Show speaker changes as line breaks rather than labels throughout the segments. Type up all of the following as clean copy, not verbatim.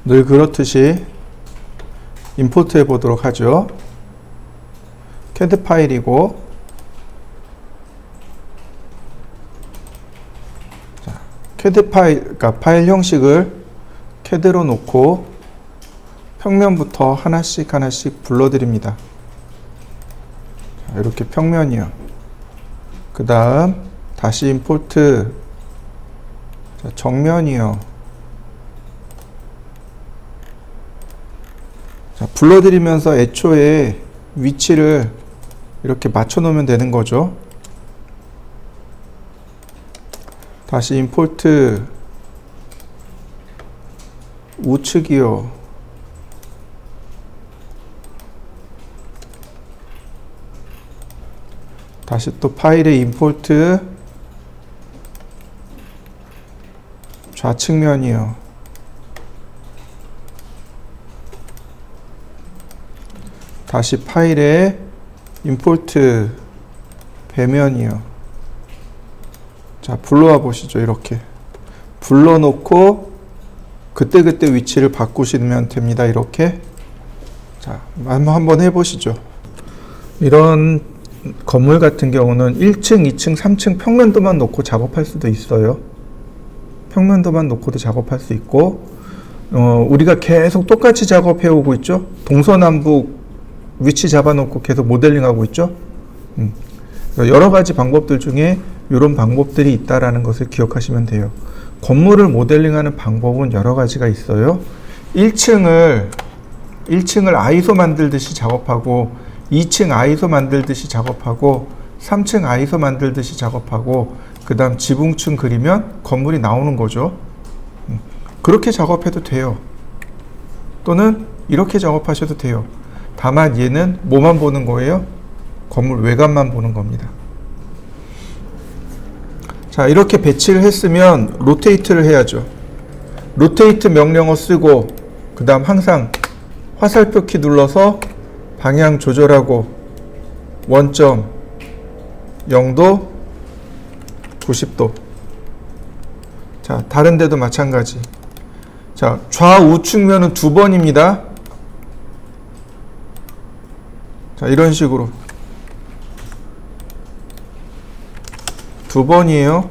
늘 그렇듯이 임포트 해 보도록 하죠. CAD 파일이고, 자, CAD 파일, 그러니까 파일 형식을 CAD로 놓고 평면부터 하나씩 불러드립니다. 자, 이렇게 평면이요. 그 다음 다시 임포트, 자, 정면이요. 자, 불러드리면서 애초에 위치를 이렇게 맞춰 놓으면 되는 거죠. 다시 임포트, 우측이요. 다시 또 파일에 임포트, 좌측면이요. 다시 파일에 임포트, 배면이요. 자, 불러와 보시죠. 이렇게 불러놓고 그때그때 위치를 바꾸시면 됩니다. 이렇게. 자, 한번 해보시죠. 이런 건물 같은 경우는 1층, 2층, 3층 평면도만 놓고 작업할 수도 있어요. 평면도만 놓고도 작업할 수 있고, 우리가 계속 똑같이 작업해 오고 있죠. 동서남북 위치 잡아놓고 계속 모델링하고 있죠. 여러 가지 방법들 중에 이런 방법들이 있다라는 것을 기억하시면 돼요. 건물을 모델링하는 방법은 여러 가지가 있어요. 1층을 아이소 만들듯이 작업하고, 2층 아이소 만들듯이 작업하고, 3층 아이소 만들듯이 작업하고, 그 다음 지붕층 그리면 건물이 나오는 거죠. 그렇게 작업해도 돼요. 또는 이렇게 작업하셔도 돼요. 다만 얘는 뭐만 보는 거예요? 건물 외관만 보는 겁니다. 자, 이렇게 배치를 했으면 로테이트를 해야죠. 로테이트 명령어 쓰고, 그 다음 항상 화살표 키 눌러서 방향 조절하고, 원점 0도 90도. 자, 다른 데도 마찬가지. 자, 좌우측면은 2번입니다. 자, 이런 식으로 2번이에요.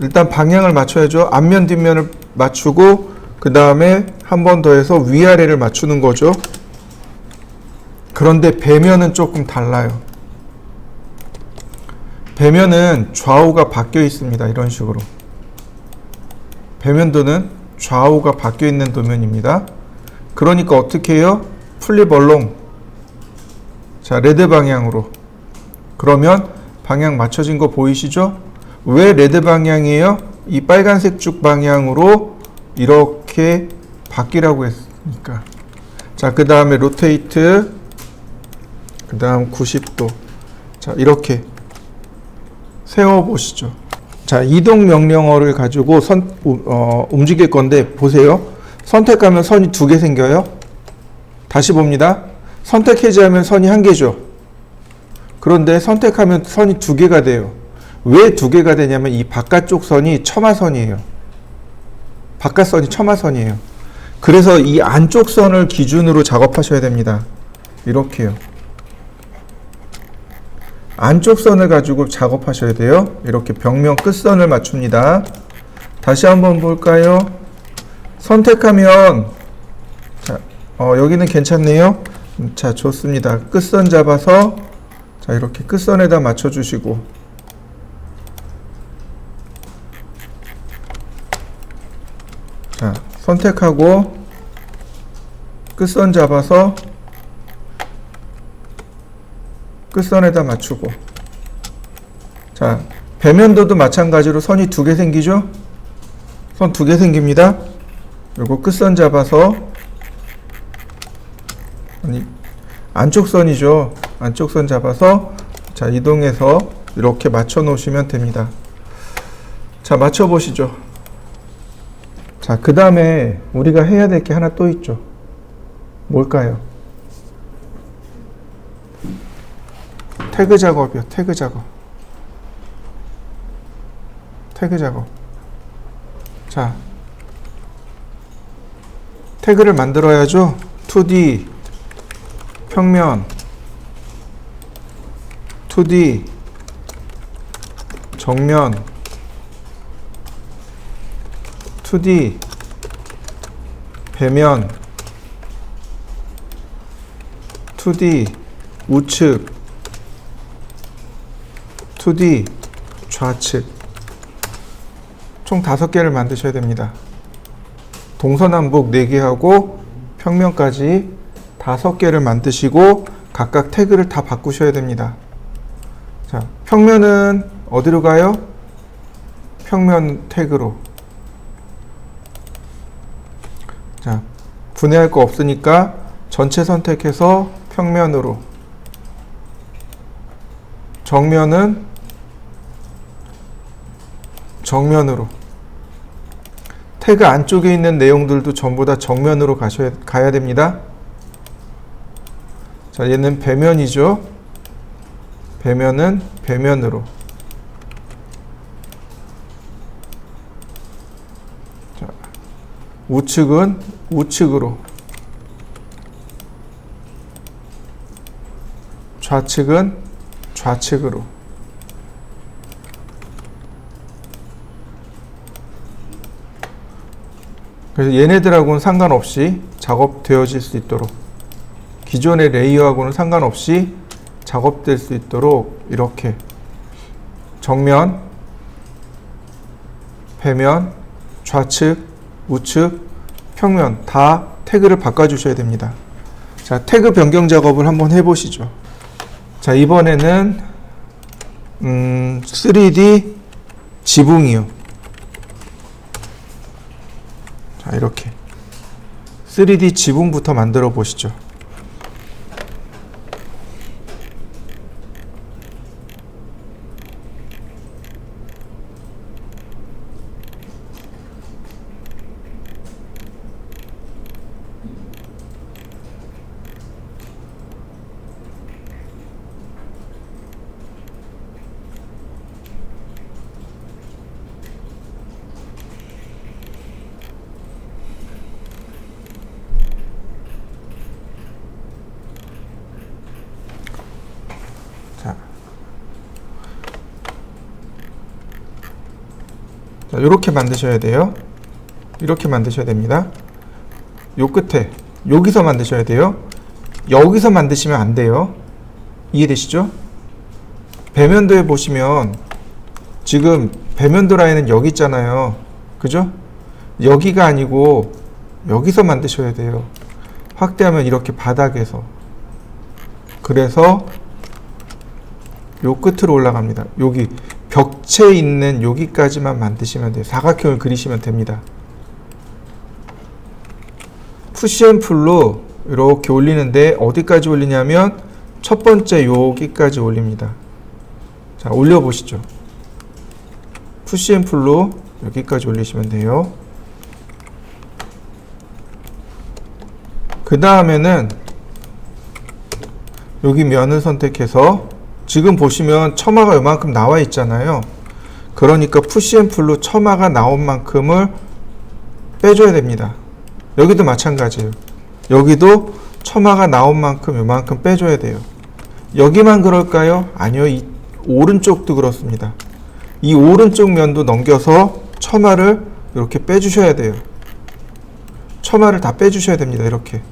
일단 방향을 맞춰야죠. 앞면 뒷면을 맞추고, 그 다음에 한 번 더 해서 위아래를 맞추는 거죠. 그런데 배면은 조금 달라요. 배면은 좌우가 바뀌어 있습니다. 이런 식으로 배면도는 좌우가 바뀌어 있는 도면입니다. 그러니까 어떻게 해요? 플립 얼롱. 자, 레드 방향으로. 그러면 방향 맞춰진 거 보이시죠? 왜 레드 방향이에요? 이 빨간색 쭉 방향으로 이렇게 바뀌라고 했으니까. 자, 그 다음에 로테이트, 그 다음 90도. 자, 이렇게 세워 보시죠. 자, 이동 명령어를 가지고 움직일 건데, 보세요. 선택하면 선이 2개 생겨요. 다시 봅니다. 선택 해제하면 선이 1개죠. 그런데 선택하면 선이 2개가 돼요. 왜 2개가 되냐면 이 바깥쪽 선이 첨화선이에요. 바깥선이 첨화선이에요. 그래서 이 안쪽 선을 기준으로 작업하셔야 됩니다. 이렇게요. 안쪽 선을 가지고 작업하셔야 돼요. 이렇게 벽면 끝선을 맞춥니다. 다시 한번 볼까요? 선택하면, 자, 여기는 괜찮네요. 자, 좋습니다. 끝선 잡아서, 자, 이렇게 끝선에다 맞춰주시고, 자, 선택하고, 끝선 잡아서, 끝선에다 맞추고. 자, 배면도도 마찬가지로 선이 2개 생기죠? 선 2개 생깁니다. 그리고 끝선 잡아서, 아니, 안쪽 선이죠. 안쪽 선 잡아서, 자, 이동해서 이렇게 맞춰 놓으시면 됩니다. 자, 맞춰 보시죠. 자, 그 다음에 우리가 해야 될 게 하나 또 있죠. 뭘까요? 태그 작업이요. 태그 작업. 태그 작업. 자, 태그를 만들어야죠. 2D 평면, 2D 정면, 2D 배면, 2D 우측, 2D 좌측. 총 5개를 만드셔야 됩니다. 동서남북 4개 하고 평면까지 5개를 만드시고 각각 태그를 다 바꾸셔야 됩니다. 자, 평면은 어디로 가요? 평면 태그로. 자, 분해할 거 없으니까 전체 선택해서 평면으로. 정면은 정면으로. 태그 안쪽에 있는 내용들도 전부 다 정면으로 가야 됩니다. 자, 얘는 배면이죠. 배면은 배면으로. 자, 우측은 우측으로. 좌측은 좌측으로. 그래서 얘네들하고는 상관없이 작업되어질 수 있도록, 기존의 레이어하고는 상관없이 작업될 수 있도록 이렇게 정면, 배면, 좌측, 우측, 평면 다 태그를 바꿔주셔야 됩니다. 자, 태그 변경 작업을 한번 해보시죠. 자, 이번에는 3D 지붕이요. 자, 이렇게 3D 지붕부터 만들어 보시죠. 자, 이렇게 만드셔야 돼요. 이렇게 만드셔야 됩니다. 요 끝에 여기서 만드셔야 돼요. 여기서 만드시면 안 돼요. 이해되시죠? 배면도에 보시면 지금 배면도 라인은 여기 있잖아요. 그죠? 여기가 아니고 여기서 만드셔야 돼요. 확대하면 이렇게 바닥에서. 그래서 요 끝으로 올라갑니다. 여기 벽체에 있는 여기까지만 만드시면 돼요. 사각형을 그리시면 됩니다. 푸시앤풀로 이렇게 올리는데 어디까지 올리냐면 첫 번째 여기까지 올립니다. 자, 올려보시죠. 푸시앤풀로 여기까지 올리시면 돼요. 그 다음에는 여기 면을 선택해서 지금 보시면 처마가 이만큼 나와 있잖아요. 그러니까 푸시앤풀로 처마가 나온 만큼을 빼줘야 됩니다. 여기도 마찬가지예요. 여기도 처마가 나온 만큼 이만큼 빼줘야 돼요. 여기만 그럴까요? 아니요. 이 오른쪽도 그렇습니다. 이 오른쪽 면도 넘겨서 처마를 이렇게 빼주셔야 돼요. 처마를 다 빼주셔야 됩니다. 이렇게.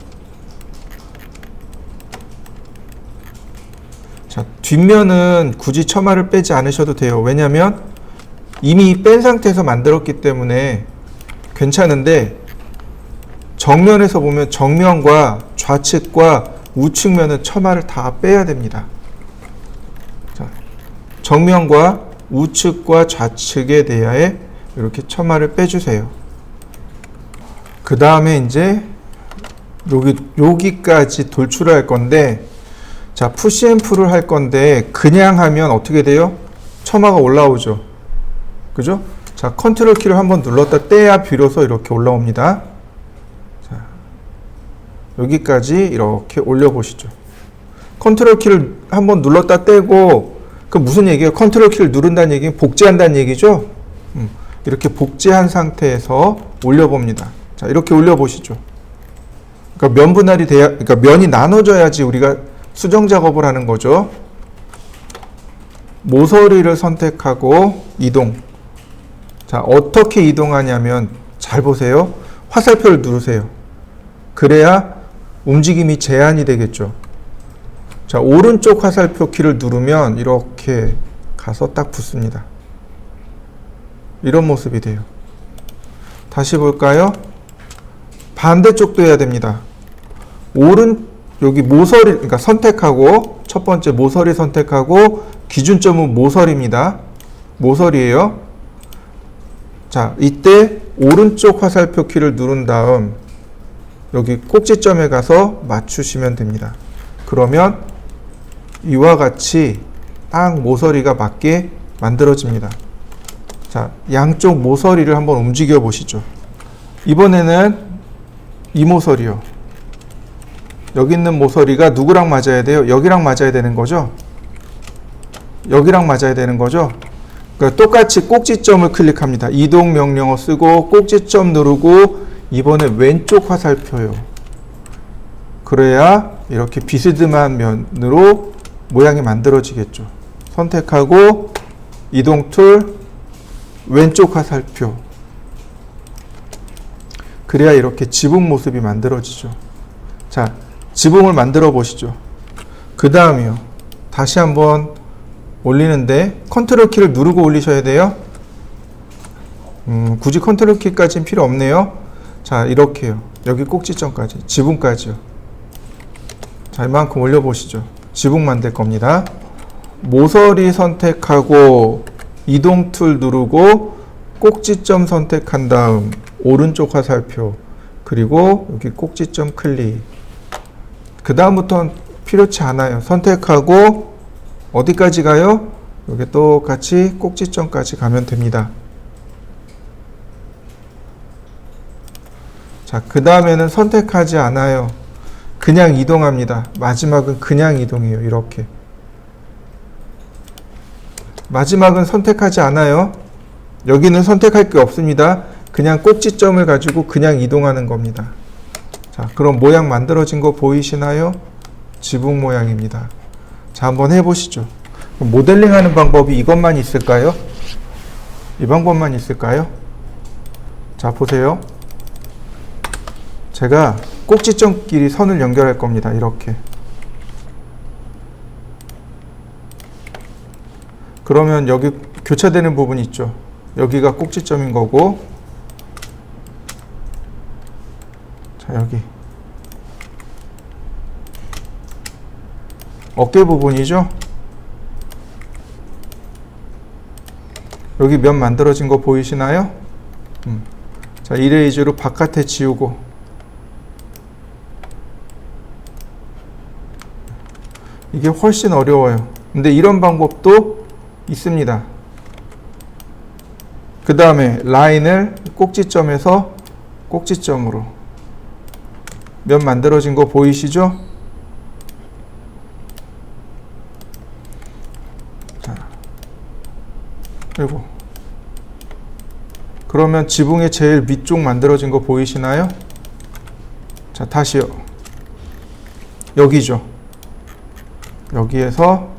자, 뒷면은 굳이 처마를 빼지 않으셔도 돼요. 왜냐면 이미 뺀 상태에서 만들었기 때문에 괜찮은데, 정면에서 보면 정면과 좌측과 우측면은 처마를 다 빼야 됩니다. 자, 정면과 우측과 좌측에 대하여 이렇게 처마를 빼주세요. 그 다음에 이제 여기까지 돌출할 건데, 자, 푸시앤풀을 할 건데 그냥 하면 어떻게 돼요? 처마가 올라오죠. 그죠? 자, 컨트롤 키를 한번 눌렀다 떼야 비로소 이렇게 올라옵니다. 자, 여기까지 이렇게 올려보시죠. 컨트롤 키를 한번 눌렀다 떼고, 그 무슨 얘기예요? 컨트롤 키를 누른다는 얘기는 복제한다는 얘기죠? 이렇게 복제한 상태에서 올려봅니다. 자, 이렇게 올려보시죠. 그러니까 면 분할이 돼야, 그러니까 면이 나눠져야지 우리가 수정 작업을 하는 거죠. 모서리를 선택하고 이동. 자, 어떻게 이동하냐면 잘 보세요. 화살표를 누르세요. 그래야 움직임이 제한이 되겠죠. 자, 오른쪽 화살표 키를 누르면 이렇게 가서 딱 붙습니다. 이런 모습이 돼요. 다시 볼까요? 반대쪽도 해야 됩니다. 여기 모서리, 그러니까 선택하고, 첫 번째 모서리 선택하고, 기준점은 모서리입니다. 모서리예요. 자, 이때 오른쪽 화살표 키를 누른 다음 여기 꼭지점에 가서 맞추시면 됩니다. 그러면 이와 같이 딱 모서리가 맞게 만들어집니다. 자, 양쪽 모서리를 한번 움직여 보시죠. 이번에는 이 모서리요. 여기 있는 모서리가 누구랑 맞아야 돼요? 여기랑 맞아야 되는 거죠? 여기랑 맞아야 되는 거죠? 그러니까 똑같이 꼭지점을 클릭합니다. 이동 명령어 쓰고 꼭지점 누르고 이번에 왼쪽 화살표요. 그래야 이렇게 비스듬한 면으로 모양이 만들어지겠죠. 선택하고 이동 툴 왼쪽 화살표. 그래야 이렇게 지붕 모습이 만들어지죠. 자, 지붕을 만들어 보시죠. 그 다음이요. 다시 한번 올리는데 컨트롤 키를 누르고 올리셔야 돼요. 굳이 컨트롤 키까지는 필요 없네요. 자, 이렇게요. 여기 꼭지점까지, 지붕까지요. 자, 이만큼 올려보시죠. 지붕 만들 겁니다. 모서리 선택하고 이동 툴 누르고 꼭지점 선택한 다음 오른쪽 화살표 그리고 여기 꼭지점 클릭. 그 다음부터는 필요치 않아요. 선택하고 어디까지 가요? 여기 똑같이 꼭지점까지 가면 됩니다. 자, 그 다음에는 선택하지 않아요. 그냥 이동합니다. 마지막은 그냥 이동해요. 이렇게. 마지막은 선택하지 않아요. 여기는 선택할 게 없습니다. 그냥 꼭지점을 가지고 그냥 이동하는 겁니다. 자, 그럼 모양 만들어진 거 보이시나요? 지붕 모양입니다. 자, 한번 해보시죠. 모델링 하는 방법이 이것만 있을까요? 이 방법만 있을까요? 자, 보세요. 제가 꼭지점끼리 선을 연결할 겁니다. 이렇게. 그러면 여기 교차되는 부분 있죠. 여기가 꼭지점인 거고, 자, 여기 어깨 부분이죠. 여기 면 만들어진 거 보이시나요? 자, 이레이저로 바깥에 지우고, 이게 훨씬 어려워요. 근데 이런 방법도 있습니다. 그 다음에 라인을 꼭지점에서 꼭지점으로 면 만들어진 거 보이시죠? 자, 그리고 그러면 지붕의 제일 밑쪽 만들어진 거 보이시나요? 자, 다시요. 여기죠. 여기에서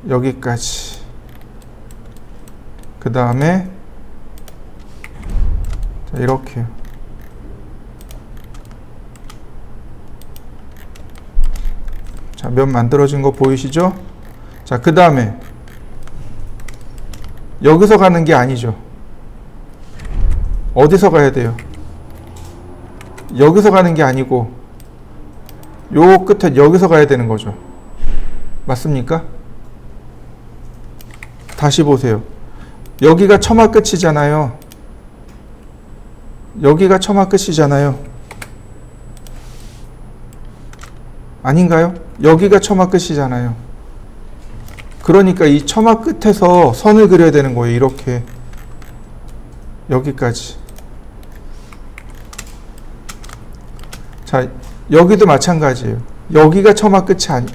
여기까지. 그 다음에 이렇게요. 자, 면 만들어진 거 보이시죠? 자, 그 다음에 여기서 가는 게 아니죠. 어디서 가야 돼요? 여기서 가는 게 아니고 요 끝에 여기서 가야 되는 거죠. 맞습니까? 다시 보세요. 여기가 처마 끝이잖아요. 여기가 처마 끝이잖아요. 아닌가요? 여기가 처마 끝이잖아요. 그러니까 이 처마 끝에서 선을 그려야 되는 거예요. 이렇게. 여기까지. 자, 여기도 마찬가지예요. 여기가 처마 끝이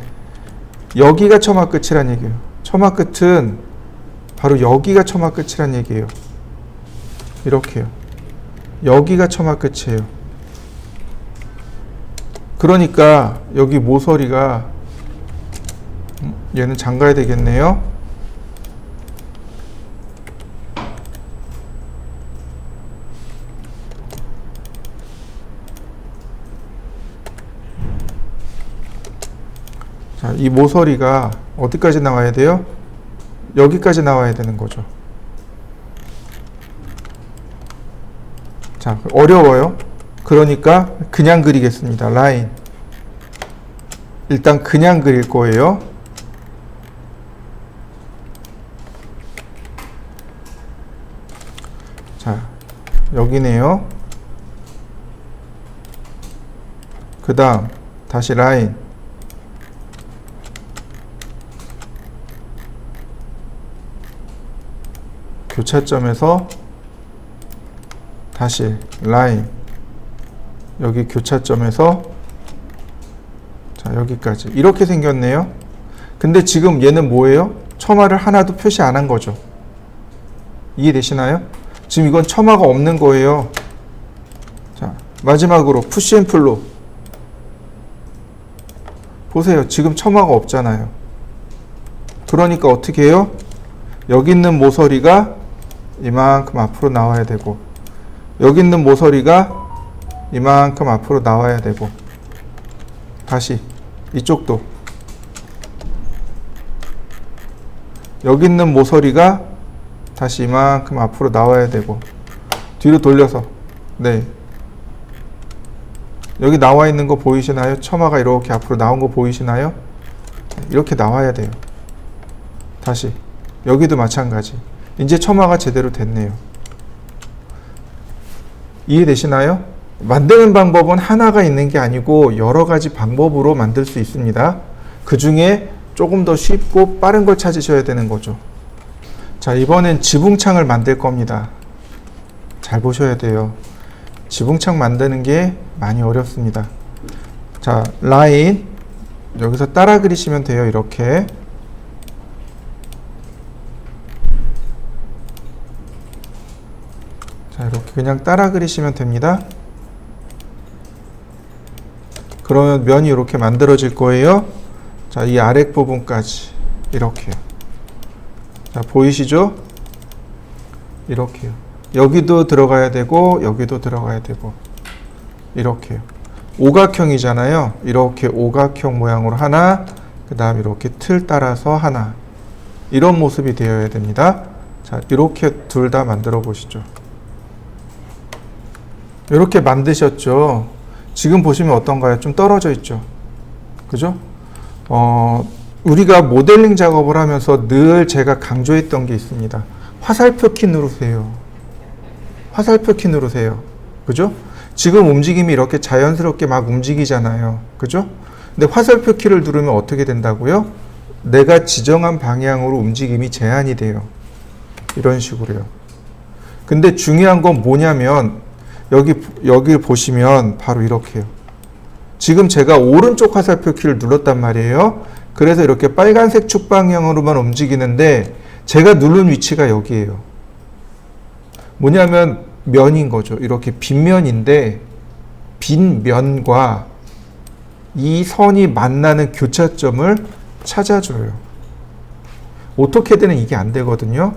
여기가 처마 끝이란 얘기예요. 처마 끝은 바로 여기가 처마 끝이란 얘기예요. 이렇게요. 여기가 처마 끝이에요. 그러니까 여기 모서리가 얘는 잠가야 되겠네요. 자, 이 모서리가 어디까지 나와야 돼요? 여기까지 나와야 되는 거죠. 자, 어려워요. 그러니까 그냥 그리겠습니다. 라인. 일단 그냥 그릴 거예요. 자, 여기네요. 그 다음 다시 라인. 교차점에서 다시 라인. 여기 교차점에서 자, 여기까지 이렇게 생겼네요. 근데 지금 얘는 뭐예요? 처마를 하나도 표시 안 한 거죠. 이해되시나요? 지금 이건 처마가 없는 거예요. 자, 마지막으로 푸시앤플로 보세요. 지금 처마가 없잖아요. 그러니까 어떻게 해요? 여기 있는 모서리가 이만큼 앞으로 나와야 되고, 여기 있는 모서리가 이만큼 앞으로 나와야 되고, 다시 이쪽도 여기 있는 모서리가 다시 이만큼 앞으로 나와야 되고, 뒤로 돌려서 네, 여기 나와 있는 거 보이시나요? 처마가 이렇게 앞으로 나온 거 보이시나요? 이렇게 나와야 돼요. 다시 여기도 마찬가지. 이제 처마가 제대로 됐네요. 이해되시나요? 만드는 방법은 하나가 있는 게 아니고 여러 가지 방법으로 만들 수 있습니다. 그 중에 조금 더 쉽고 빠른 걸 찾으셔야 되는 거죠. 자, 이번엔 지붕창을 만들 겁니다. 잘 보셔야 돼요. 지붕창 만드는 게 많이 어렵습니다. 자, 라인 여기서 따라 그리시면 돼요. 이렇게. 자, 이렇게 그냥 따라 그리시면 됩니다. 그러면 면이 이렇게 만들어질 거예요. 자, 이 아랫 부분까지 이렇게요. 자, 보이시죠? 이렇게요. 여기도 들어가야 되고 여기도 들어가야 되고 이렇게요. 오각형이잖아요. 이렇게 오각형 모양으로 하나, 그 다음 이렇게 틀 따라서 하나, 이런 모습이 되어야 됩니다. 자, 이렇게 둘 다 만들어 보시죠. 이렇게 만드셨죠. 지금 보시면 어떤가요? 좀 떨어져 있죠. 그죠? 우리가 모델링 작업을 하면서 늘 제가 강조했던 게 있습니다. 화살표 키 누르세요. 화살표 키 누르세요. 그죠? 지금 움직임이 이렇게 자연스럽게 막 움직이잖아요. 그죠? 근데 화살표 키를 누르면 어떻게 된다고요? 내가 지정한 방향으로 움직임이 제한이 돼요. 이런 식으로요. 근데 중요한 건 뭐냐면 여기 보시면 바로 이렇게요. 지금 제가 오른쪽 화살표 키를 눌렀단 말이에요. 그래서 이렇게 빨간색 축 방향으로만 움직이는데 제가 누른 위치가 여기에요. 뭐냐면 면인 거죠. 이렇게 빗면인데 빈 면과 이 선이 만나는 교차점을 찾아줘요. 오토캐드는 이게 안 되거든요.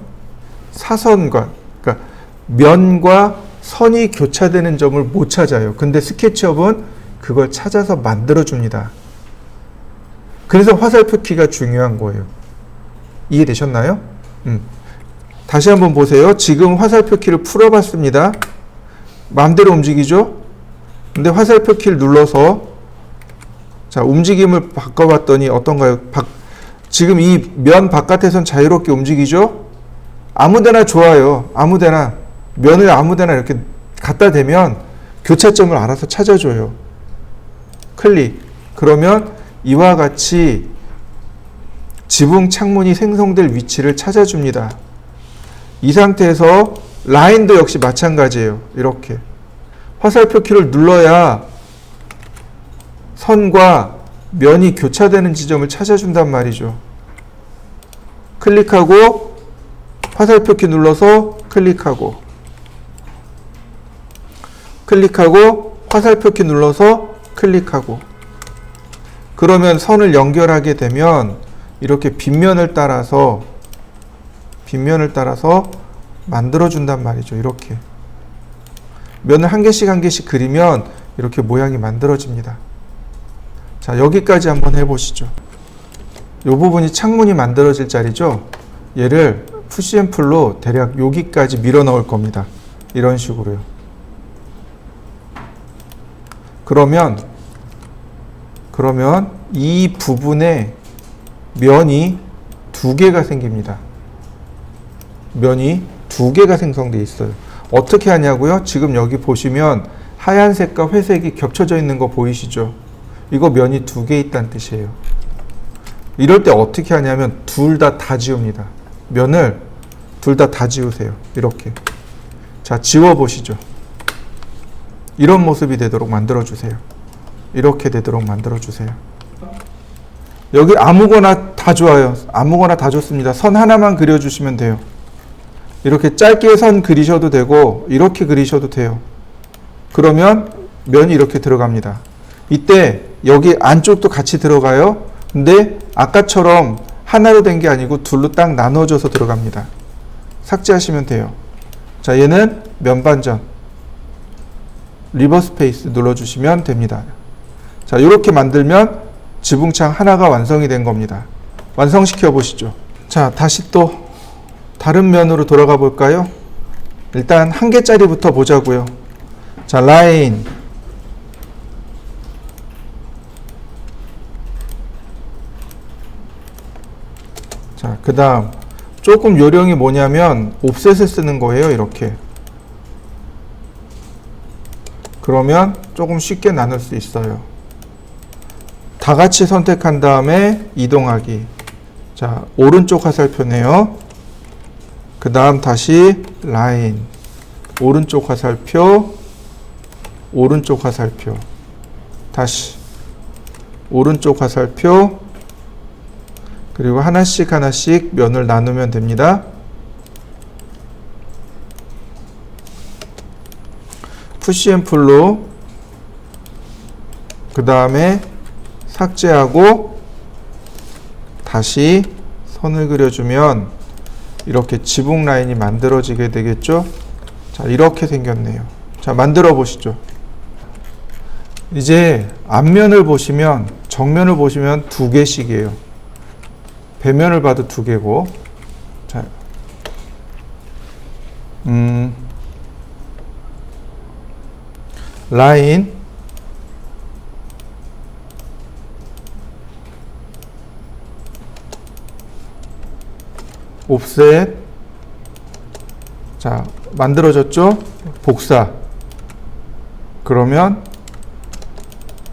사선과, 그러니까 면과 선이 교차되는 점을 못 찾아요. 근데 스케치업은 그걸 찾아서 만들어줍니다. 그래서 화살표 키가 중요한 거예요. 이해되셨나요? 다시 한번 보세요. 지금 화살표 키를 풀어봤습니다. 마음대로 움직이죠? 근데 화살표 키를 눌러서 자, 움직임을 바꿔봤더니 어떤가요? 지금 이 면 바깥에선 자유롭게 움직이죠? 아무데나 좋아요. 아무데나. 면을 아무데나 이렇게 갖다 대면 교차점을 알아서 찾아줘요. 클릭. 그러면 이와 같이 지붕 창문이 생성될 위치를 찾아줍니다. 이 상태에서 라인도 역시 마찬가지예요. 이렇게 화살표 키를 눌러야 선과 면이 교차되는 지점을 찾아준단 말이죠. 클릭하고 화살표 키 눌러서 클릭하고 화살표 키 눌러서 클릭하고 그러면 선을 연결하게 되면 이렇게 빗면을 따라서 만들어 준단 말이죠. 이렇게 면을 한 개씩 그리면 이렇게 모양이 만들어집니다. 자, 여기까지 한번 해보시죠. 이 부분이 창문이 만들어질 자리죠. 얘를 푸시앤풀로 대략 여기까지 밀어 넣을 겁니다. 이런 식으로요. 그러면 이 부분에 면이 두 개가 생깁니다. 면이 두 개가 생성되어 있어요. 어떻게 하냐고요? 지금 여기 보시면 하얀색과 회색이 겹쳐져 있는 거 보이시죠? 이거 면이 두 개 있다는 뜻이에요. 이럴 때 어떻게 하냐면 둘 다 지웁니다. 면을 둘 다 지우세요. 이렇게. 자, 지워보시죠. 이런 모습이 되도록 만들어주세요. 이렇게 되도록 만들어주세요. 여기 아무거나 다 좋아요. 아무거나 다 좋습니다. 선 하나만 그려주시면 돼요. 이렇게 짧게 선 그리셔도 되고 이렇게 그리셔도 돼요. 그러면 면이 이렇게 들어갑니다. 이때 여기 안쪽도 같이 들어가요. 근데 아까처럼 하나로 된 게 아니고 둘로 딱 나눠져서 들어갑니다. 삭제하시면 돼요. 자, 얘는 면반전 리버스 페이스 눌러주시면 됩니다. 자, 이렇게 만들면 지붕창 하나가 완성이 된 겁니다. 완성시켜 보시죠. 자, 다시 또 다른 면으로 돌아가 볼까요? 일단 한 개짜리부터 보자고요. 자, 라인 자, 그 다음 조금 요령이 뭐냐면 옵셋을 쓰는 거예요. 이렇게 그러면 조금 쉽게 나눌 수 있어요. 다 같이 선택한 다음에 이동하기. 자, 오른쪽 화살표네요. 그 다음 다시 라인, 오른쪽 화살표, 오른쪽 화살표, 다시 오른쪽 화살표, 그리고 하나씩 면을 나누면 됩니다. 푸시앤풀로 그 다음에 삭제하고 다시 선을 그려주면 이렇게 지붕 라인이 만들어지게 되겠죠. 자, 이렇게 생겼네요. 자, 만들어 보시죠. 이제 앞면을 보시면 정면을 보시면 두 개씩이에요. 배면을 봐도 두 개고. 자, 라인 옵셋. 자, 만들어졌죠? 복사. 그러면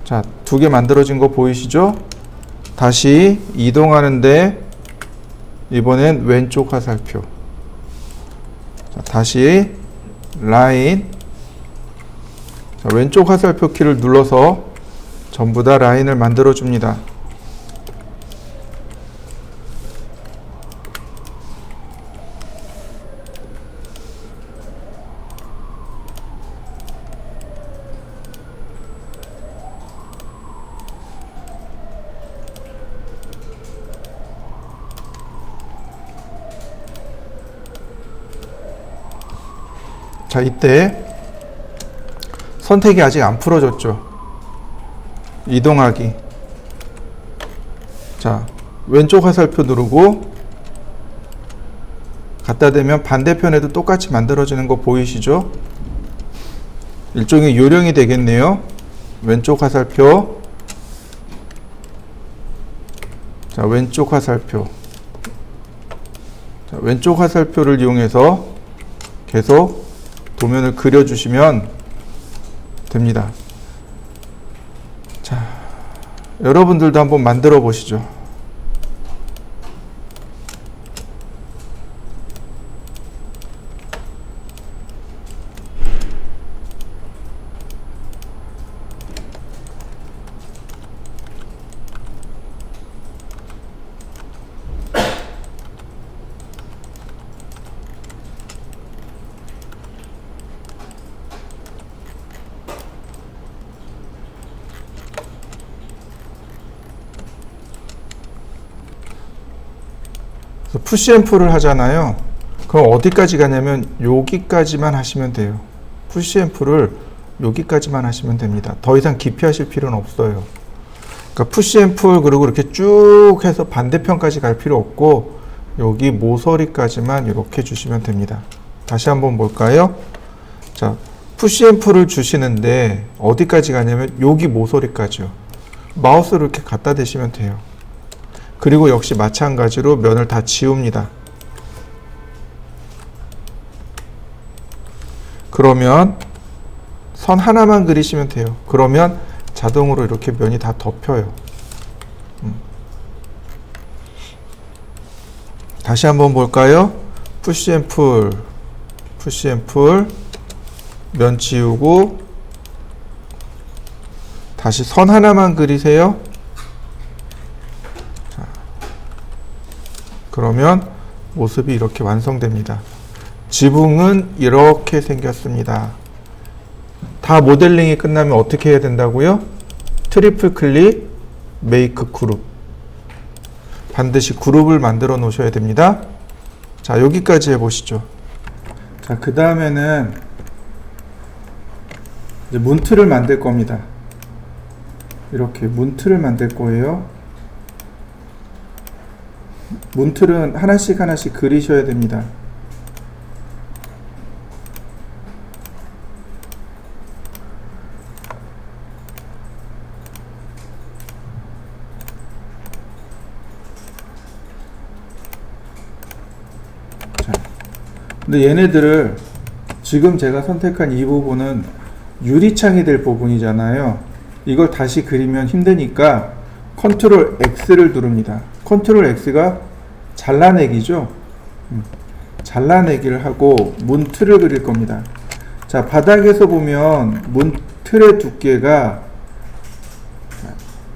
자, 두 개 만들어진 거 보이시죠? 다시 이동하는데 이번엔 왼쪽 화살표. 자, 다시 라인. 자, 왼쪽 화살표 키를 눌러서 전부 다 라인을 만들어 줍니다. 자, 이때 선택이 아직 안 풀어졌죠. 이동하기. 자, 왼쪽 화살표 누르고 갖다 대면 반대편에도 똑같이 만들어지는 거 보이시죠? 일종의 요령이 되겠네요. 왼쪽 화살표. 자, 왼쪽 화살표. 자, 왼쪽 화살표를 이용해서 계속 도면을 그려주시면 됩니다. 자, 여러분들도 한번 만들어 보시죠. 푸시 앤 풀을 하잖아요. 그럼 어디까지 가냐면 여기까지만 하시면 돼요. 푸시 앤 풀을 여기까지만 하시면 됩니다. 더 이상 깊이 하실 필요는 없어요. 그러니까 푸시 앤 풀 그리고 이렇게 쭉 해서 반대편까지 갈 필요 없고 여기 모서리까지만 이렇게 주시면 됩니다. 다시 한번 볼까요? 자, 푸시 앤 풀을 주시는데 어디까지 가냐면 여기 모서리까지요. 마우스를 이렇게 갖다 대시면 돼요. 그리고 역시 마찬가지로 면을 다 지웁니다. 그러면 선 하나만 그리시면 돼요. 그러면 자동으로 이렇게 면이 다 덮여요. 다시 한번 볼까요? 푸시 앤 풀, 푸시 앤 풀, 면 지우고 다시 선 하나만 그리세요. 자, 그러면 모습이 이렇게 완성됩니다. 지붕은 이렇게 생겼습니다. 다 모델링이 끝나면 어떻게 해야 된다고요? 트리플 클릭, 메이크 그룹. 반드시 그룹을 만들어 놓으셔야 됩니다. 자, 여기까지 해보시죠. 자, 그 다음에는 이제 문틀을 만들 겁니다. 이렇게 문틀을 만들 거예요. 문틀은 하나씩 하나씩 그리셔야 됩니다. 근데 얘네들을 지금 제가 선택한 이 부분은 유리창이 될 부분이잖아요. 이걸 다시 그리면 힘드니까 컨트롤 X를 누릅니다. 컨트롤 X가 잘라내기죠. 잘라내기를 하고 문틀을 그릴 겁니다. 자, 바닥에서 보면 문틀의 두께가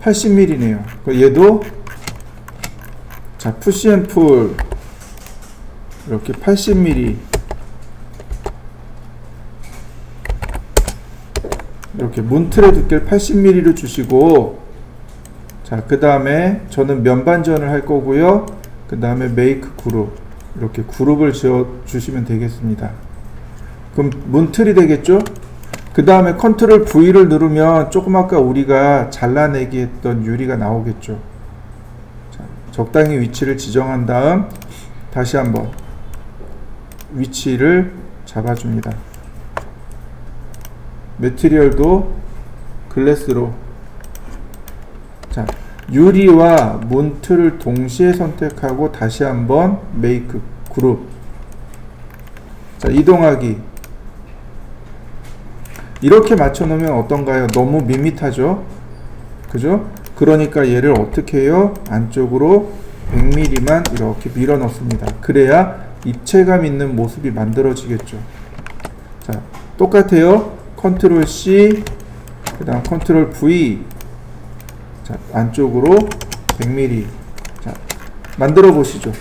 80mm네요. 얘도 자, 푸시 앤 풀 이렇게 80mm 이렇게 문틀의 두께를 80mm로 주시고, 자, 그 다음에 저는 면반전을 할 거고요. 그 다음에 메이크 그룹, 이렇게 그룹을 지어 주시면 되겠습니다. 그럼 문틀이 되겠죠? 그 다음에 컨트롤 V를 누르면 조금 아까 우리가 잘라내기 했던 유리가 나오겠죠. 자, 적당히 위치를 지정한 다음 다시 한번 위치를 잡아줍니다. 매티리얼도 글래스로. 자, 유리와 문틀을 동시에 선택하고 다시 한번 메이크 그룹. 자, 이동하기. 이렇게 맞춰 놓으면 어떤가요? 너무 밋밋하죠? 그죠? 그러니까 얘를 어떻게 해요? 안쪽으로 100mm만 이렇게 밀어 넣습니다. 그래야 입체감 있는 모습이 만들어지겠죠. 자, 똑같아요. 컨트롤 C, 그 다음 컨트롤 V. 자, 안쪽으로 100mm. 자, 만들어 보시죠.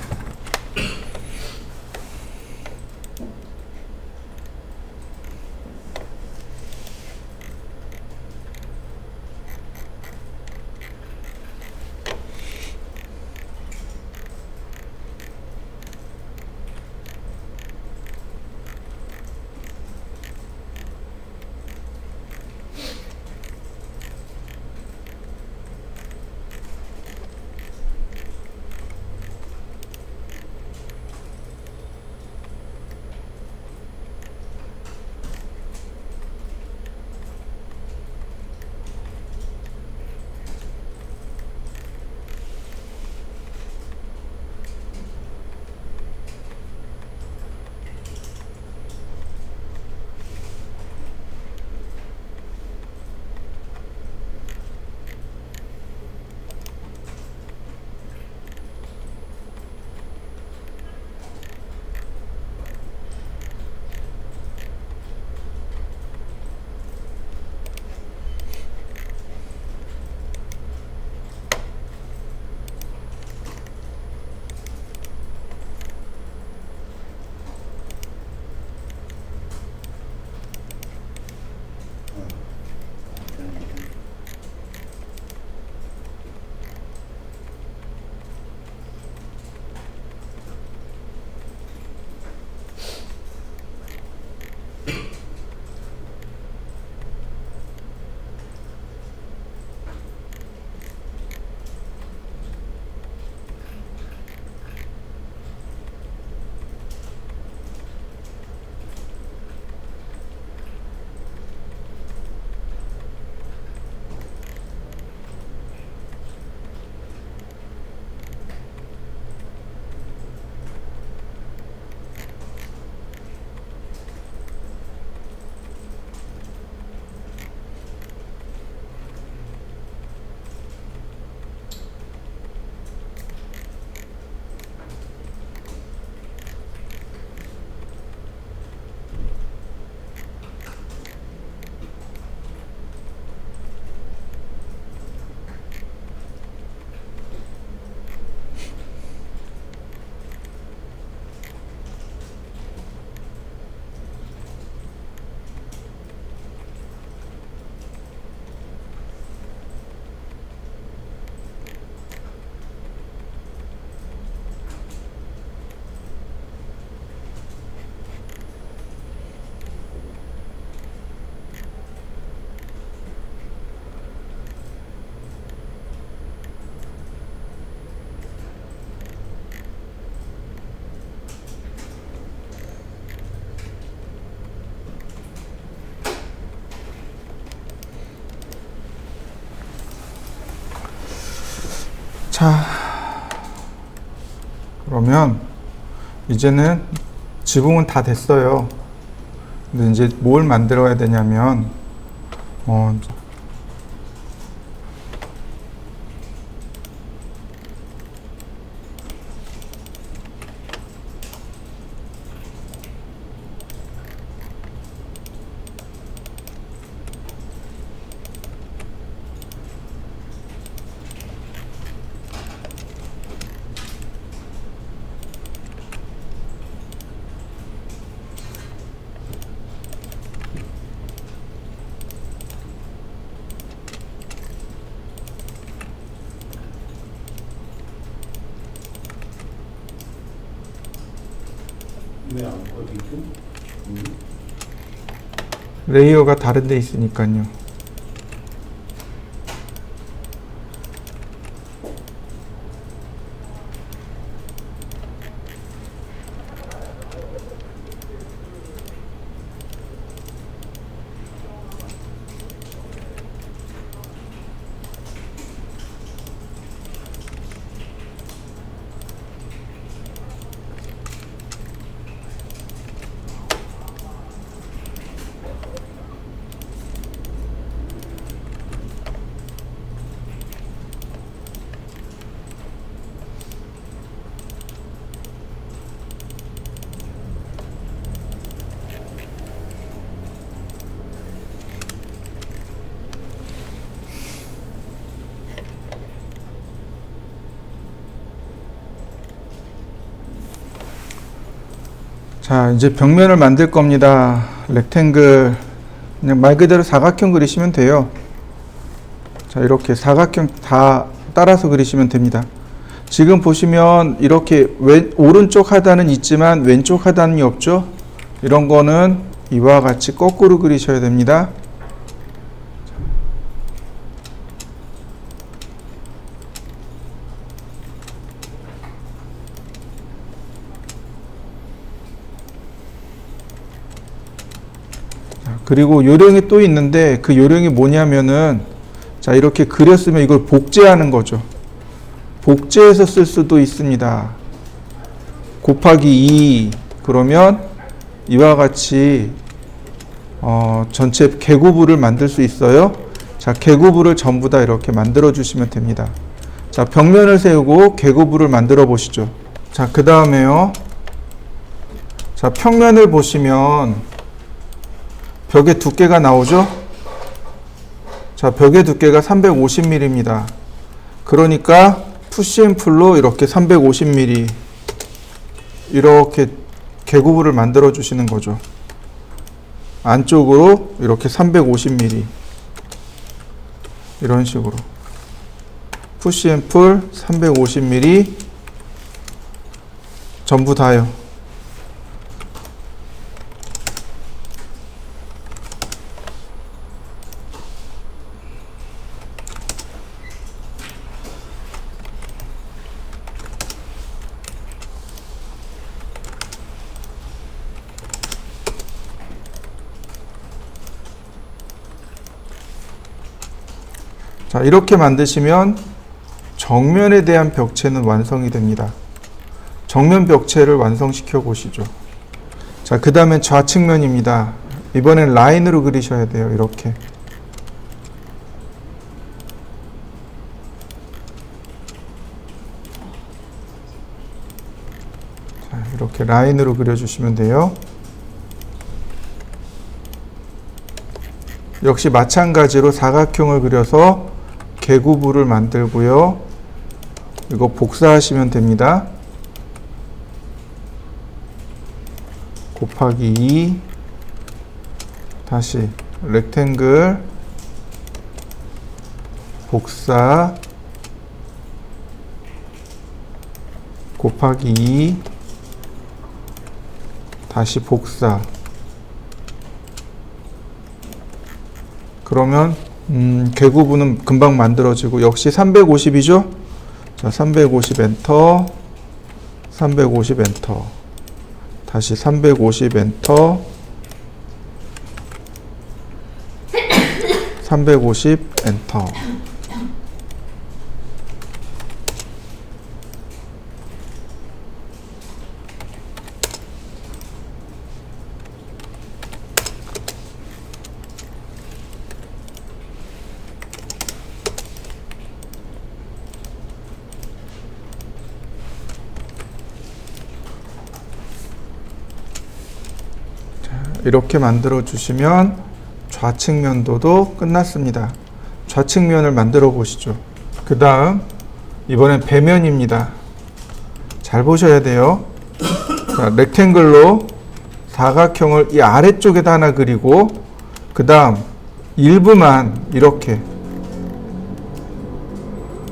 자, 그러면 이제는 지붕은 다 됐어요. 근데 이제 뭘 만들어야 되냐면 레이어가 다른 데 있으니까요. 자, 이제 벽면을 만들 겁니다. 렉탱글, 그냥 말 그대로 사각형 그리시면 돼요. 자, 이렇게 사각형 다 따라서 그리시면 됩니다. 지금 보시면 이렇게 오른쪽 하단은 있지만 왼쪽 하단이 없죠? 이런 거는 이와 같이 거꾸로 그리셔야 됩니다. 그리고 요령이 또 있는데 그 요령이 뭐냐면은 자, 이렇게 그렸으면 이걸 복제하는 거죠. 복제해서 쓸 수도 있습니다. 곱하기 2 그러면 이와 같이 전체 개구부를 만들 수 있어요. 자, 개구부를 전부 다 이렇게 만들어 주시면 됩니다. 자, 벽면을 세우고 개구부를 만들어 보시죠. 자, 그 다음에요. 자, 평면을 보시면 벽의 두께가 나오죠? 자, 벽의 두께가 350mm입니다. 그러니까 푸시앤풀로 이렇게 350mm 이렇게 개구부를 만들어 주시는 거죠. 안쪽으로 이렇게 350mm 이런 식으로 푸시앤풀 350mm 전부 다요. 자, 이렇게 만드시면 정면에 대한 벽체는 완성이 됩니다. 정면 벽체를 완성시켜 보시죠. 자, 그 다음엔 좌측면입니다. 이번엔 라인으로 그리셔야 돼요. 이렇게. 자, 이렇게 라인으로 그려주시면 돼요. 역시 마찬가지로 사각형을 그려서 개구부를 만들고요. 이거 복사하시면 됩니다. 곱하기 2 다시 렉탱글 복사 곱하기 2 다시 복사. 그러면 개구부는 금방 만들어지고 역시 350이죠? 자, 350 엔터 350 엔터 다시 350 엔터 350 엔터 이렇게 만들어 주시면 좌측면도도 끝났습니다. 좌측면을 만들어 보시죠. 그 다음 이번엔 배면입니다. 잘 보셔야 돼요. 자, 렉탱글로 사각형을 이 아래쪽에다 하나 그리고 그 다음 일부만 이렇게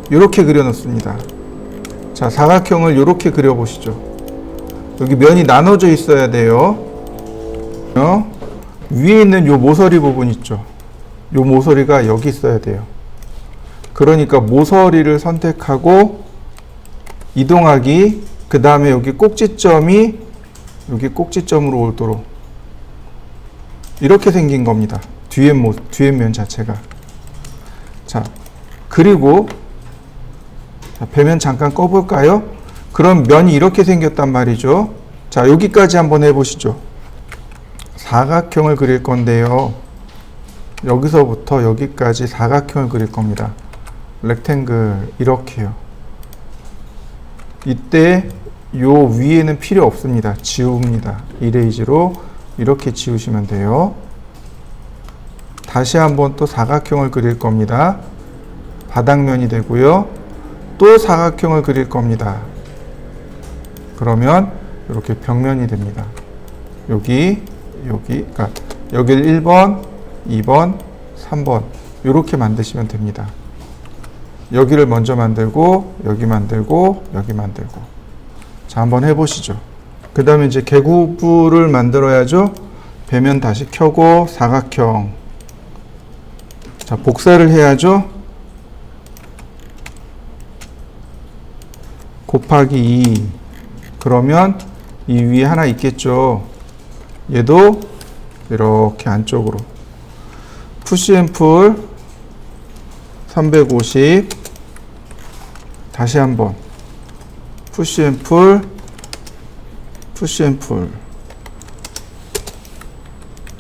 그려 놓습니다. 자, 사각형을 이렇게 그려 보시죠. 여기 면이 나눠져 있어야 돼요. 위에 있는 요 모서리 부분 있죠. 요 모서리가 여기 있어야 돼요. 그러니까 모서리를 선택하고 이동하기, 그 다음에 여기 꼭지점이 여기 꼭지점으로 오도록 이렇게 생긴 겁니다. 뒤에 면 자체가. 자, 그리고 배면 잠깐 꺼볼까요? 그럼 면이 이렇게 생겼단 말이죠. 자, 여기까지 한번 해보시죠. 사각형을 그릴 건데요. 여기서부터 여기까지 사각형을 그릴 겁니다. 렉탱글 이렇게요. 이때 요 위에는 필요 없습니다. 지웁니다. 이레이즈로 이렇게 지우시면 돼요. 다시 한번 또 사각형을 그릴 겁니다. 바닥면이 되고요. 또 사각형을 그릴 겁니다. 그러면 이렇게 벽면이 됩니다. 그러니까 여기를 1번, 2번, 3번 이렇게 만드시면 됩니다. 여기를 먼저 만들고 여기 만들고 여기 만들고. 자, 한번 해보시죠. 그 다음에 이제 개구부를 만들어야죠. 배면 다시 켜고 사각형. 자, 복사를 해야죠. 곱하기 2. 그러면 이 위에 하나 있겠죠. 얘도 이렇게 안쪽으로. 푸시앤풀 350. 다시 한번. 푸시앤풀.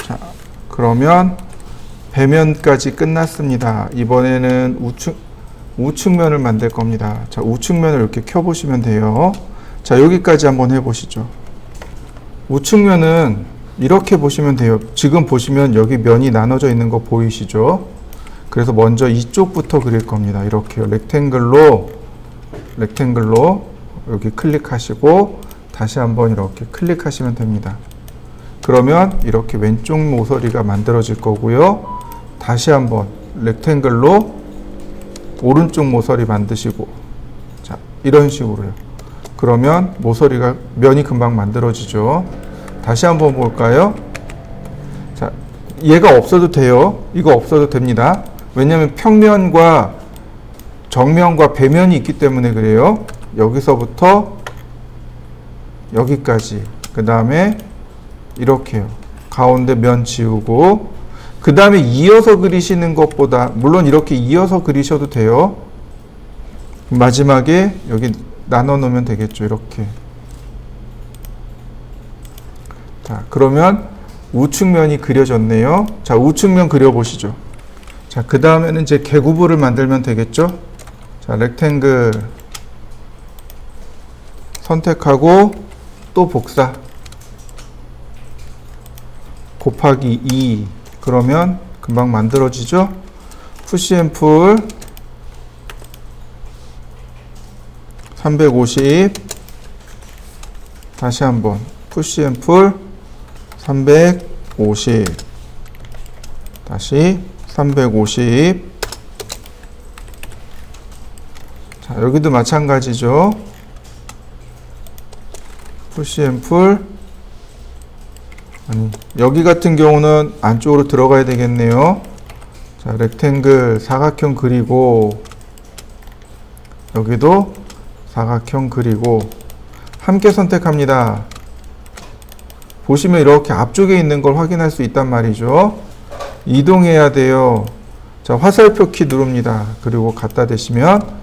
자, 그러면 배면까지 끝났습니다. 이번에는 우측면을 만들 겁니다. 자, 우측면을 이렇게 켜보시면 돼요. 자, 여기까지 한번 해보시죠. 우측면은 이렇게 보시면 돼요. 지금 보시면 여기 면이 나눠져 있는 거 보이시죠? 그래서 먼저 이쪽부터 그릴 겁니다. 이렇게요. 렉탱글로 여기 클릭하시고 다시 한번 이렇게 클릭하시면 됩니다. 그러면 이렇게 왼쪽 모서리가 만들어질 거고요. 다시 한번 렉탱글로 오른쪽 모서리 만드시고, 자, 이런 식으로요. 그러면 면이 금방 만들어지죠. 다시 한번 볼까요? 자, 얘가 없어도 돼요. 이거 없어도 됩니다. 왜냐하면 평면과 정면과 배면이 있기 때문에 그래요. 여기서부터 여기까지. 그 다음에 이렇게요. 가운데 면 지우고, 그 다음에 이어서 그리시는 것보다, 물론 이렇게 이어서 그리셔도 돼요. 마지막에 여기 나눠 놓으면 되겠죠. 이렇게. 자, 그러면 우측면이 그려졌네요. 자, 우측면 그려보시죠. 자, 그 다음에는 이제 개구부를 만들면 되겠죠. 자, 렉탱글 선택하고 또 복사. 곱하기 2. 그러면 금방 만들어지죠. 푸시앤풀 350. 다시 한번 푸시앤풀 350. 다시 350. 자, 여기도 마찬가지죠. 푸시앤풀. 여기 같은 경우는 안쪽으로 들어가야 되겠네요. 자, 렉탱글 사각형 그리고 여기도 사각형 그리고 함께 선택합니다. 보시면 이렇게 앞쪽에 있는 걸 확인할 수 있단 말이죠. 이동해야 돼요. 자, 화살표 키 누릅니다. 그리고 갖다 대시면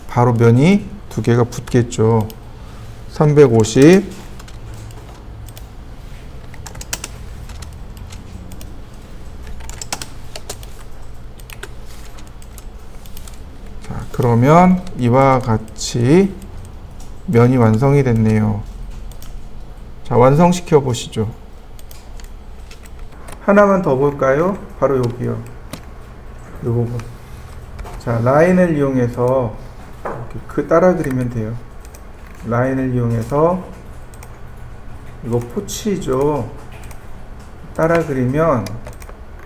바로 면이 두 개가 붙겠죠. 350. 그러면 이와 같이 면이 완성이 됐네요. 자, 완성시켜 보시죠. 하나만 더 볼까요? 바로 여기요. 이 부분. 자, 라인을 이용해서 이렇게 따라 그리면 돼요. 라인을 이용해서 이거 포치죠. 따라 그리면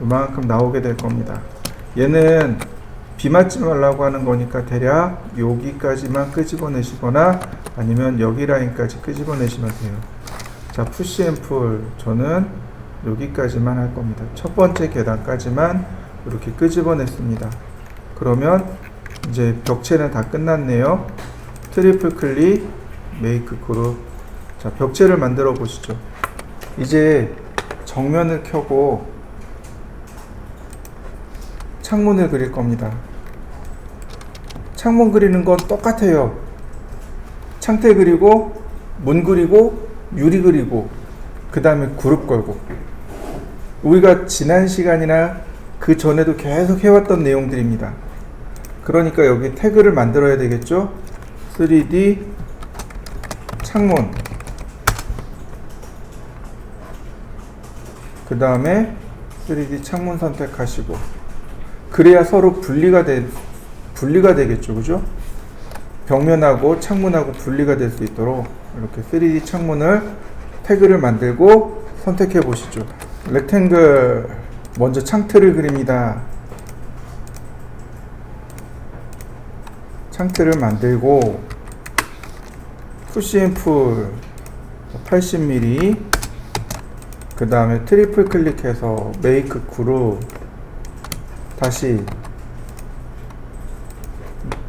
이만큼 나오게 될 겁니다. 얘는 비 맞지 말라고 하는 거니까 대략 여기까지만 끄집어내시거나 아니면 여기 라인까지 끄집어내시면 돼요. 자, 푸시 앤 풀 저는 여기까지만 할 겁니다. 첫 번째 계단까지만 이렇게 끄집어냈습니다. 그러면 이제 벽체는 다 끝났네요. 트리플 클릭, 메이크 그룹. 자, 벽체를 만들어 보시죠. 이제 정면을 켜고 창문을 그릴 겁니다. 창문 그리는 건 똑같아요. 창태 그리고 문 그리고 유리 그리고 그 다음에 그룹 걸고. 우리가 지난 시간이나 그 전에도 계속 해왔던 내용들입니다. 그러니까 여기 태그를 만들어야 되겠죠. 3D 창문, 그 다음에 3D 창문 선택하시고, 그래야 서로 분리가 되겠죠. 그죠? 벽면하고 창문하고 분리가 될 수 있도록 이렇게 3D 창문을 태그를 만들고 선택해 보시죠. 렉탱글, 먼저 창틀을 그립니다. 창틀을 만들고 푸시 앤 풀 80mm, 그 다음에 트리플 클릭해서 메이크 그룹. 다시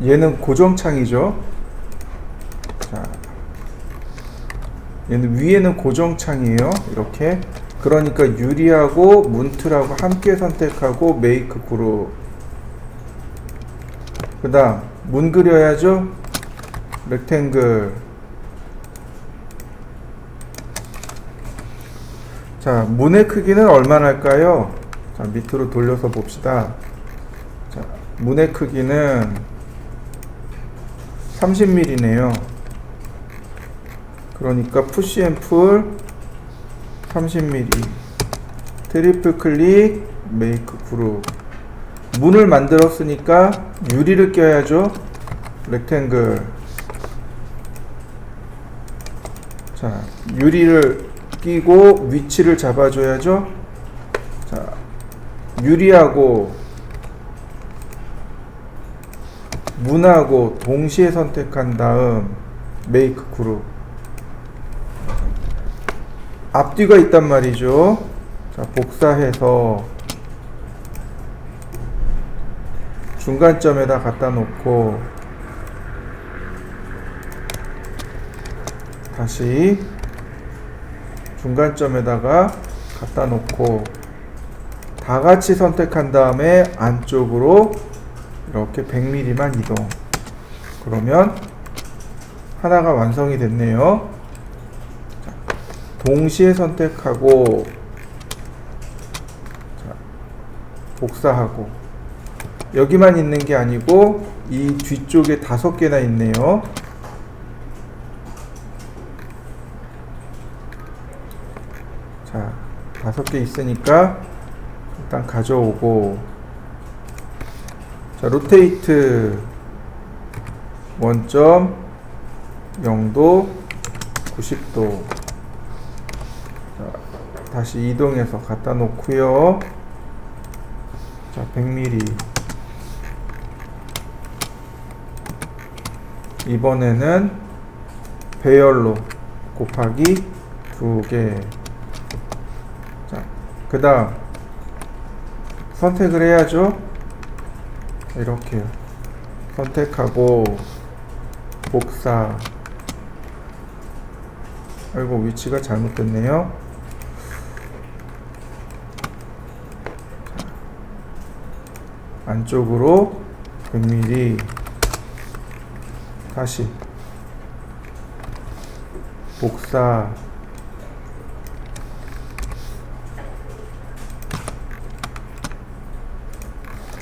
얘는 고정창이죠. 자, 얘는 위에는 고정창이에요. 이렇게. 그러니까 유리하고 문틀하고 함께 선택하고 메이크 그룹. 그 다음 문 그려야죠. 렉탱글. 자, 문의 크기는 얼마나 할까요? 자, 밑으로 돌려서 봅시다. 자, 문의 크기는 30mm네요. 그러니까 푸시 앤 풀 30mm, 트리플 클릭, 메이크 그룹. 문을 만들었으니까 유리를 껴야죠. 렉탱글. 자, 유리를 끼고 위치를 잡아줘야죠. 자, 유리하고 문하고 동시에 선택한 다음 메이크 그룹. 앞뒤가 있단 말이죠. 자, 복사해서 중간점에다 갖다 놓고 다시 중간점에다가 갖다 놓고 다 같이 선택한 다음에 안쪽으로 이렇게 100mm만 이동. 그러면 하나가 완성이 됐네요. 자, 동시에 선택하고 자, 복사하고. 여기만 있는 게 아니고 이 뒤쪽에 5개나 있네요. 자, 5개 있으니까 일단 가져오고, 자, 로테이트 원점 0도 90도. 자, 다시 이동해서 갖다 놓고요. 자, 100mm. 이번에는 배열로 곱하기 2개. 자, 그 다음 선택을 해야죠. 이렇게 선택하고 복사. 아이고, 위치가 잘못됐네요. 자, 안쪽으로 100mm. 다시 복사.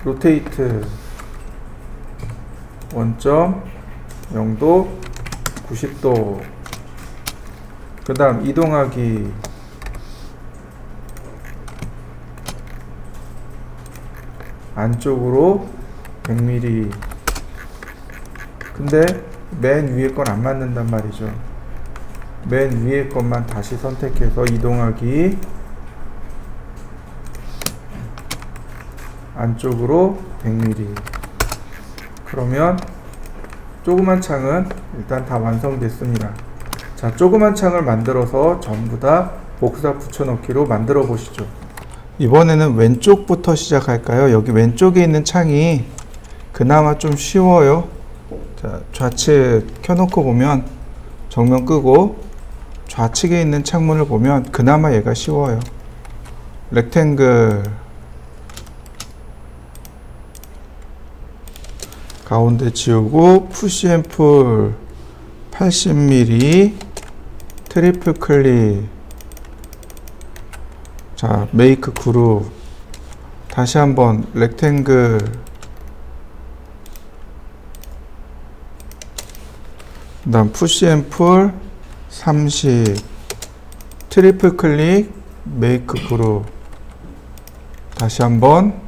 로테이트 원점 0도 90도. 그 다음 이동하기 안쪽으로 100mm. 근데 맨 위에 건 안 맞는단 말이죠. 맨 위에 것만 다시 선택해서 이동하기. 안쪽으로 100mm. 그러면 조그만 창은 일단 다 완성됐습니다. 자, 조그만 창을 만들어서 전부 다 복사 붙여넣기로 만들어 보시죠. 이번에는 왼쪽부터 시작할까요? 여기 왼쪽에 있는 창이 그나마 좀 쉬워요. 자, 좌측 켜놓고 보면 정면 끄고 좌측에 있는 창문을 보면 그나마 얘가 쉬워요. 렉탱글 가운데 지우고 푸시 앤 풀 80mm 트리플 클릭. 자, 메이크 그룹 다시 한번 렉탱글 그 다음 푸시 앤 풀 30 트리플 클릭 메이크 그룹 다시 한번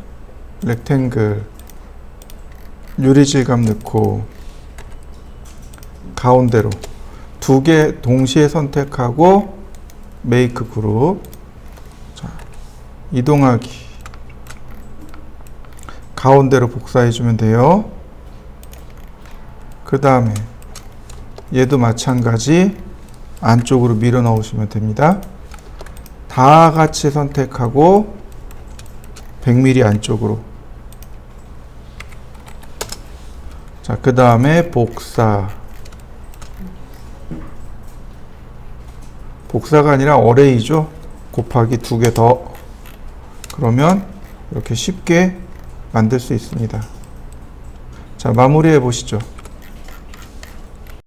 렉탱글 유리 질감 넣고 가운데로 두 개 동시에 선택하고 메이크 그룹. 자, 이동하기 가운데로 복사해 주면 돼요. 그 다음에 얘도 마찬가지 안쪽으로 밀어 넣으시면 됩니다. 다 같이 선택하고 100mm 안쪽으로. 자, 그 다음에 복사가 아니라 어레이죠. 곱하기 두 개 더. 그러면 이렇게 쉽게 만들 수 있습니다. 자, 마무리해 보시죠.